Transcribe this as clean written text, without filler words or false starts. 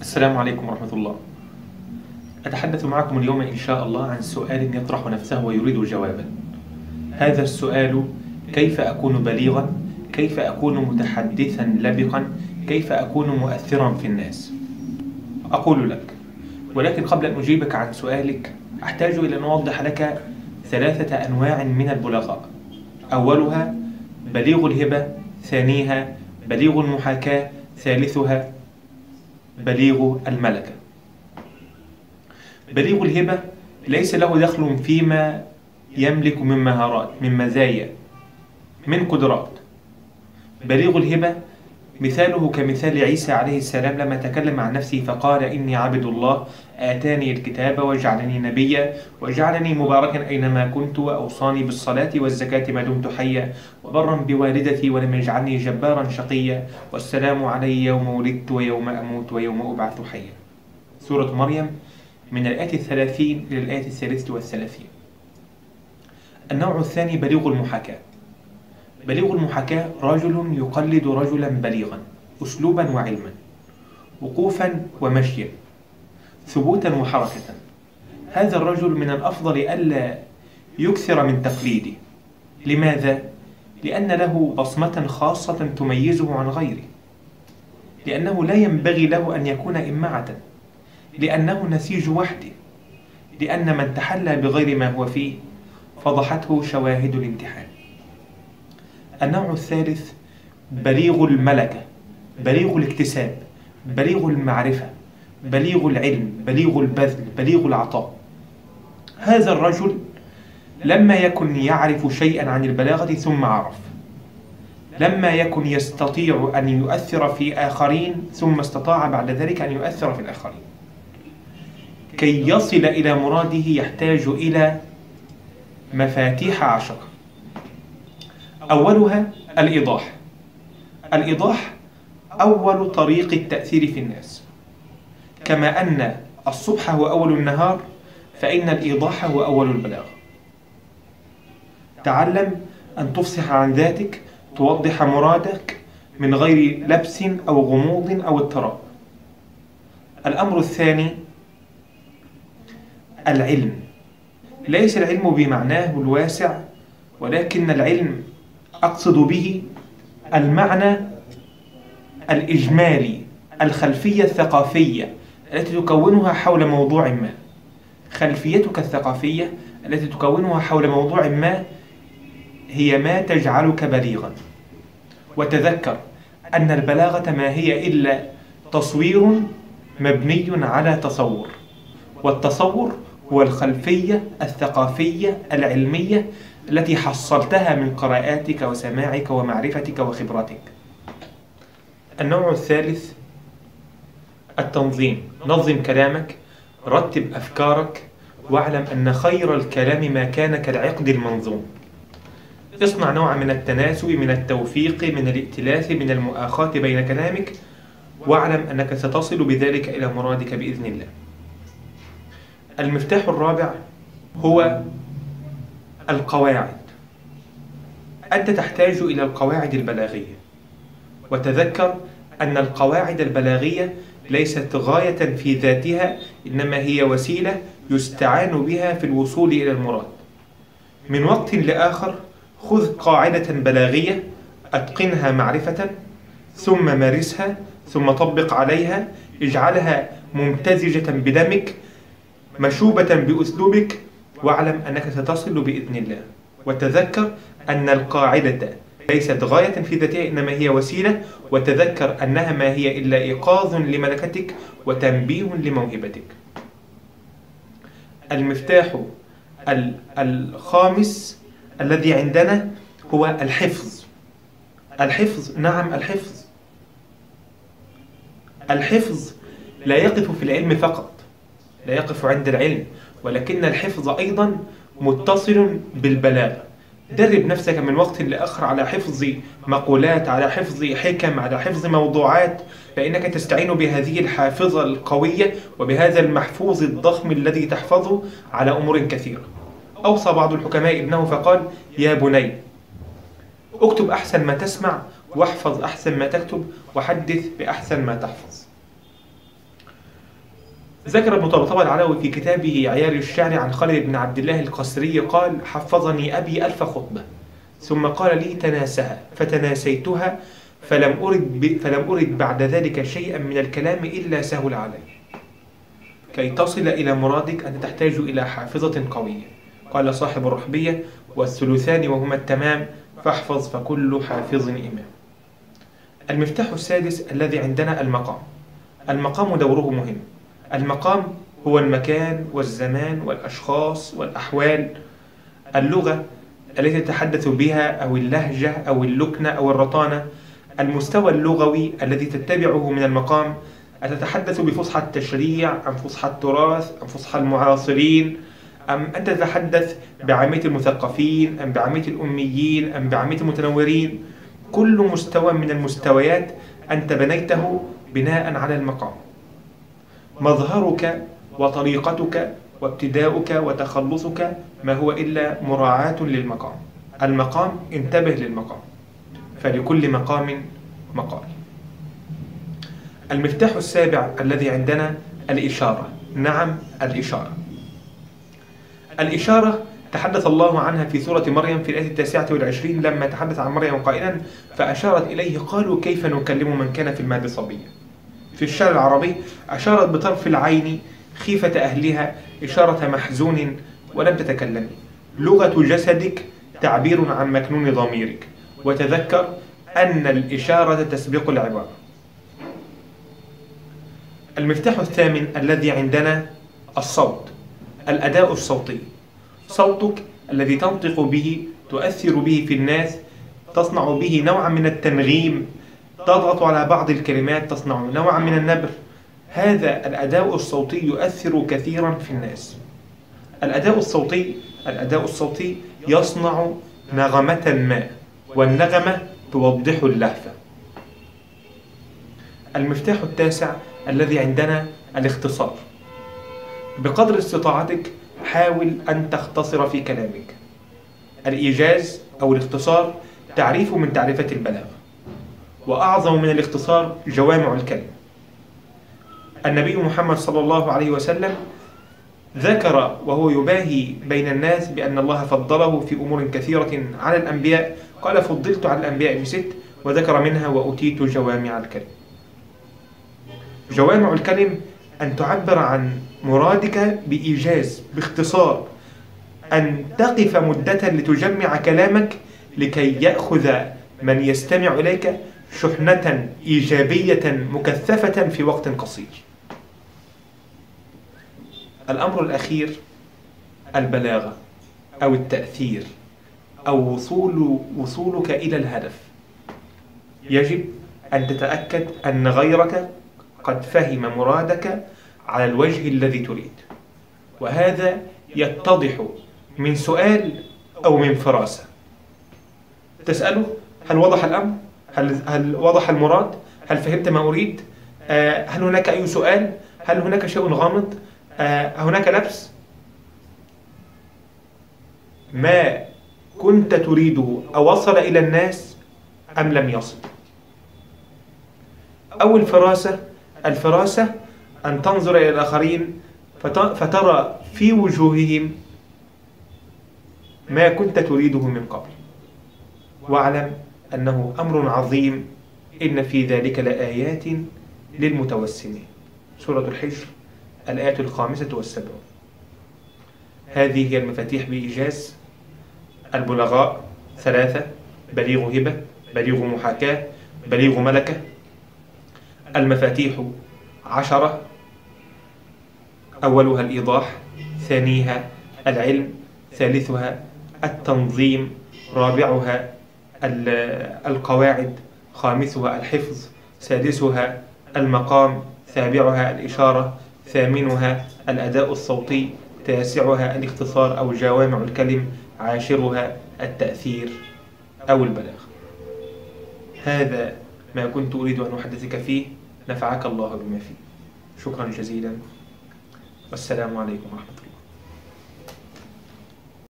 السلام عليكم ورحمة الله. أتحدث معكم اليوم إن شاء الله عن سؤال يطرح نفسه ويريد جوابا. هذا السؤال: كيف أكون بليغا؟ كيف أكون متحدثا لبقا؟ كيف أكون مؤثرا في الناس؟ أقول لك، ولكن قبل أن أجيبك عن سؤالك أحتاج إلى أن أوضح لك 3 أنواع من البلغاء. أولها بليغ الهبة، ثانيها بليغ المحاكاة، ثالثها بليغ الملكة. بليغ الهبة ليس له دخل فيما يملك من مهارات، من مزايا، من قدرات. بليغ الهبة مثاله كمثال عيسى عليه السلام لما تكلم عن نفسه فقال: إني عبد الله آتاني الكتاب وجعلني نبيا وجعلني مباركا أينما كنت وأوصاني بالصلاة والزكاة ما دمت حيا وبرا بوالدتي ولم يجعلني جبارا شقيا والسلام علي يوم ولدت ويوم أموت ويوم أبعث حيا. سورة مريم من الآية 30 إلى الآية 33. النوع الثاني بليغ المحاكاة. بليغ المحاكاة رجل يقلد رجلا بليغا أسلوبا وعلما، وقوفا ومشيا، ثبوتا وحركة. هذا الرجل من الأفضل ألا يكثر من تقليده. لماذا؟ لأن له بصمة خاصة تميزه عن غيره، لأنه لا ينبغي له أن يكون إمعة، لأنه نسيج وحده، لأن من تحلى بغير ما هو فيه فضحته شواهد الامتحان. النوع الثالث بليغ الملكة، بليغ الاكتساب، بليغ المعرفة، بليغ العلم، بليغ البذل، بليغ العطاء. هذا الرجل لما يكن يعرف شيئا عن البلاغة ثم عرف، لما يكن يستطيع أن يؤثر في آخرين ثم استطاع بعد ذلك أن يؤثر في الآخرين. كي يصل إلى مراده يحتاج إلى مفاتيح 10. أولها الإيضاح. الإيضاح أول طريق التأثير في الناس. كما أن الصبح هو أول النهار، فإن الإيضاح هو أول البلاغ. تعلم أن تفصح عن ذاتك، توضح مرادك من غير لبس أو غموض أو اضطراب. الأمر الثاني العلم. ليس العلم بمعناه الواسع، ولكن العلم أقصد به المعنى الإجمالي، الخلفية الثقافية التي تكونها حول موضوع ما. خلفيتك الثقافية التي تكونها حول موضوع ما هي ما تجعلك بليغا. وتذكر أن البلاغة ما هي إلا تصوير مبني على تصور، والتصور هو الخلفية الثقافية العلمية التي حصلتها من قراءاتك وسماعك ومعرفتك وخبرتك. النوع الثالث التنظيم. نظم كلامك، رتب أفكارك، واعلم أن خير الكلام ما كان كالعقد المنظوم. اصنع نوع من التناسب، من التوفيق، من الائتلاف، من المؤاخاة بين كلامك، واعلم أنك ستصل بذلك إلى مرادك بإذن الله. المفتاح الرابع هو القواعد. أنت تحتاج إلى القواعد البلاغية، وتذكر أن القواعد البلاغية ليست غاية في ذاتها، إنما هي وسيلة يستعان بها في الوصول إلى المراد. من وقت لآخر خذ قاعدة بلاغية، أتقنها معرفة، ثم مارسها، ثم طبق عليها، اجعلها ممتزجة بدمك، مشوبة بأسلوبك، واعلم أنك ستصل بإذن الله. وتذكر أن القاعدة ليست غاية في ذاتها، إنما هي وسيلة، وتذكر أنها ما هي إلا إيقاظ لملكتك وتنبيه لموهبتك. المفتاح الخامس الذي عندنا هو الحفظ. الحفظ، نعم الحفظ. الحفظ لا يقف في العلم فقط، لا يقف عند العلم، ولكن الحفظ أيضا متصل بالبلاغة. درب نفسك من وقت لآخر على حفظ مقولات، على حفظ حكم، على حفظ موضوعات، فإنك تستعين بهذه الحافظة القوية وبهذا المحفوظ الضخم الذي تحفظه على أمور كثيرة. أوصى بعض الحكماء ابنه فقال: يا بني اكتب أحسن ما تسمع، واحفظ أحسن ما تكتب، وحدث بأحسن ما تحفظ. ذكر ابن طبطبة العلوي في كتابه عيار الشعر عن خالد بن عبد الله القسري قال: حفظني أبي 1000 خطبة ثم قال لي: تناسها، فتناسيتها، فلم أرد بعد ذلك شيئا من الكلام إلا سهل علي. كي تصل إلى مرادك أنت تحتاج إلى حافظة قوية. قال صاحب الرحبية: والثلثان وهما التمام، فاحفظ فكل حافظ إمام. المفتاح السادس الذي عندنا المقام. المقام دوره مهم. المقام هو المكان والزمان والأشخاص والأحوال، اللغة التي تتحدث بها أو اللهجة أو اللكنة أو الرطانة، المستوى اللغوي الذي تتبعه من المقام. أتتحدث بفصحى التشريع أم فصحى التراث أم فصحى المعاصرين، أم أنت تتحدث بعامية المثقفين أم بعامية الأميين أم بعامية المتنورين. كل مستوى من المستويات أنت بنيته بناء على المقام. مظهرك وطريقتك وابتداؤك وتخلصك ما هو إلا مراعاة للمقام. المقام، انتبه للمقام، فلكل مقام مقال. المفتاح السابع الذي عندنا الإشارة. نعم، الإشارة. الإشارة تحدث الله عنها في سورة مريم في الآية 29 لما تحدث عن مريم قائلا: فأشارت إليه قالوا كيف نكلم من كان في المهد صبيا. في الشعر العربي أشارت بطرف العين خيفة أهلها إشارة محزون ولم تتكلمي. لغة جسدك تعبير عن مكنون ضميرك، وتذكر أن الإشارة تسبق العبارة. المفتاح الثامن الذي عندنا الصوت. الأداء الصوتي. صوتك الذي تنطق به، تؤثر به في الناس، تصنع به نوعا من التنغيم، تضغط على بعض الكلمات، تصنع نوعا من النبر. هذا الأداء الصوتي يؤثر كثيرا في الناس. الأداء الصوتي يصنع نغمة ما، والنغمة توضح اللهفة. المفتاح التاسع الذي عندنا الاختصار. بقدر استطاعتك حاول أن تختصر في كلامك. الإيجاز أو الاختصار تعريف من تعريفات البلاغة، وأعظم من الاختصار جوامع الكلم. النبي محمد صلى الله عليه وسلم ذكر وهو يباهي بين الناس بأن الله فضله في أمور كثيرة على الأنبياء، قال: فضلت على الأنبياء ب6، وذكر منها: وأتيت جوامع الكلم. جوامع الكلم أن تعبر عن مرادك بإيجاز، باختصار، أن تقف مدة لتجمع كلامك لكي يأخذ من يستمع إليك شحنة إيجابية مكثفة في وقت قصير. الأمر الأخير البلاغة أو التأثير أو وصولك إلى الهدف. يجب أن تتأكد أن غيرك قد فهم مرادك على الوجه الذي تريد، وهذا يتضح من سؤال أو من فراسة. تسأله: هل وضح الأمر؟ هل وضح المراد؟ هل فهمت ما أريد؟ هل هناك أي سؤال؟ هل هناك شيء غامض؟ هناك لبس؟ ما كنت تريده أوصل إلى الناس أم لم يصل؟ أو الفراسة أن تنظر إلى الآخرين فترى في وجوههم ما كنت تريده من قبل. واعلم أنه أمر عظيم، إن في ذلك لآيات للمتوسمين. سورة الحجر الآية 75. هذه هي المفاتيح بإيجاز. البلغاء 3: بليغ هبة، بليغ محاكاة، بليغ ملكة. المفاتيح 10: أولها الإيضاح، ثانيها العلم، ثالثها التنظيم، رابعها القواعد، خامسها الحفظ، سادسها المقام، سابعها الإشارة، ثامنها الأداء الصوتي، تاسعها الاختصار أو جوامع الكلم، عاشرها التأثير أو البلاغ. هذا ما كنت أريد أن أحدثك فيه. نفعك الله بما فيه. شكرا جزيلا، والسلام عليكم ورحمة الله.